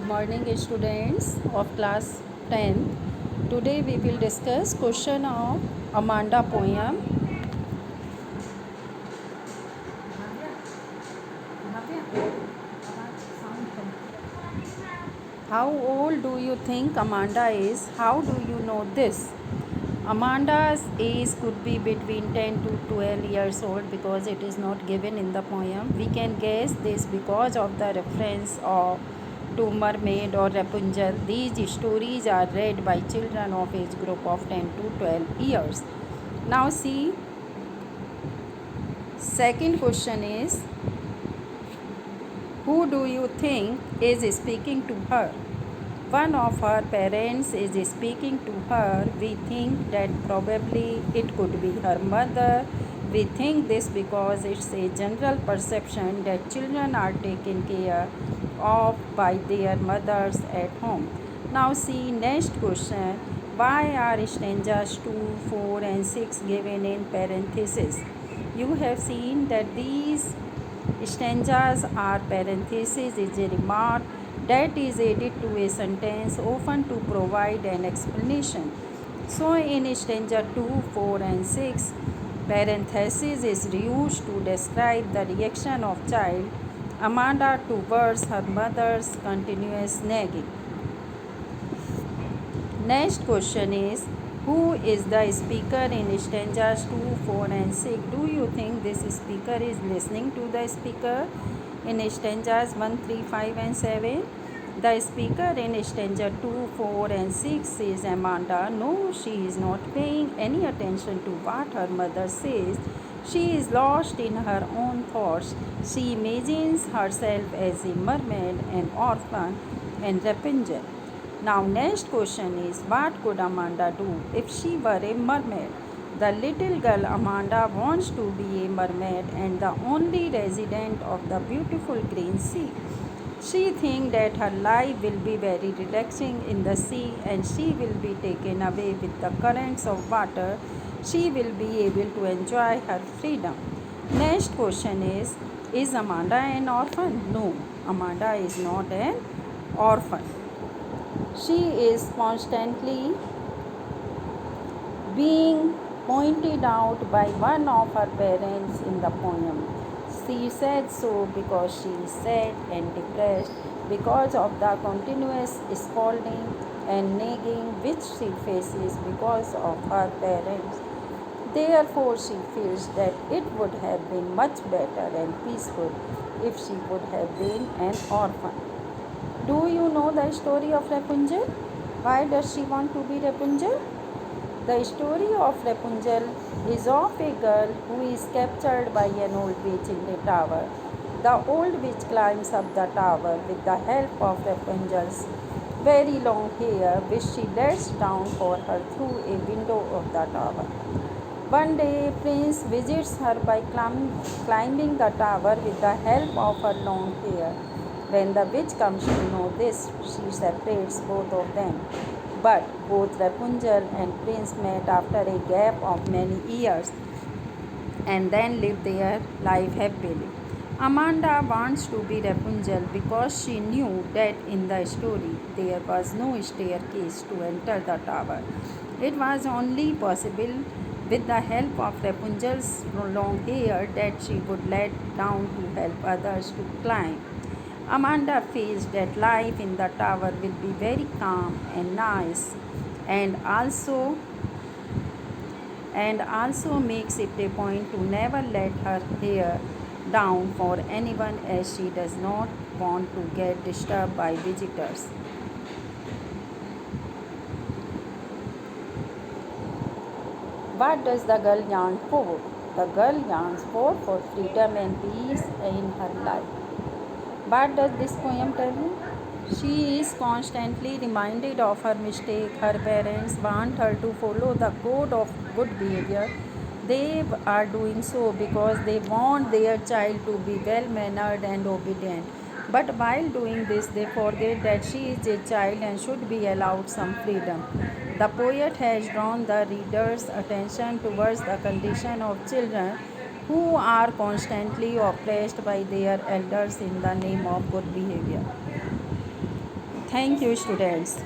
morning students of class 10th. Today we will discuss question of Amanda poem. How old do you think Amanda is? How do you know this? Amanda's age could be between 10 to 12 years old because it is not given in the poem. We can guess this because of the reference to mermaid or Rapunzel. These stories are read by children of age group of 10 to 12 years. Now see, second question is, who do you think is speaking to her? One of her parents is speaking to her. We think that probably it could be her mother. We think this because it's a general perception that children are taken care of by their mothers at home. Now see next question. Why are stanzas 2, 4 and 6 given in parentheses? You have seen that these stanzas are parentheses is a remark that is added to a sentence often to provide an explanation. So in stanza 2, 4 and 6, parenthesis is used to describe the reaction of child Amanda towards her mother's continuous nagging. Next question is, who is the speaker in stanzas 2, 4 and 6? Do you think this speaker is listening to the speaker in stanzas 1, 3, 5 and 7? The speaker in stanza 2, 4 and 6 is Amanda. No, she is not paying any attention to what her mother says. She is lost in her own thoughts. She imagines herself as a mermaid, an orphan, and Rapunzel. Now, next question is, what could Amanda do if she were a mermaid? The little girl Amanda wants to be a mermaid and the only resident of the beautiful green sea. She thinks that her life will be very relaxing in the sea and she will be taken away with the currents of water. She will be able to enjoy her freedom. Next question is Amanda an orphan? No, Amanda is not an orphan. She is constantly being pointed out by one of her parents in the poem. She said so because she is sad and depressed because of the continuous scolding and nagging which she faces because of her parents. Therefore, she feels that it would have been much better and peaceful if she would have been an orphan. Do you know the story of Rapunzel? Why does she want to be Rapunzel? The story of Rapunzel is of a girl who is captured by an old witch in a tower. The old witch climbs up the tower with the help of Rapunzel's very long hair, which she lets down for her through a window of the tower. One day, Prince visits her by climbing the tower with the help of her long hair. When the witch comes to know this, she separates both of them. But both Rapunzel and Prince met after a gap of many years and then lived their life happily. Amanda wants to be Rapunzel because she knew that in the story there was no staircase to enter the tower. It was only possible with the help of Rapunzel's long hair that she would let down to help others to climb. Amanda feels that life in the tower will be very calm and nice and also makes it a point to never let her hair down for anyone as she does not want to get disturbed by visitors. What does the girl yearn for? The girl yearns for freedom and peace in her life. What does this poem tell you? She is constantly reminded of her mistake. Her parents want her to follow the code of good behavior. They are doing so because they want their child to be well mannered and obedient. But while doing this, they forget that she is a child and should be allowed some freedom. The poet has drawn the reader's attention towards the condition of children who are constantly oppressed by their elders in the name of good behavior. Thank you, students.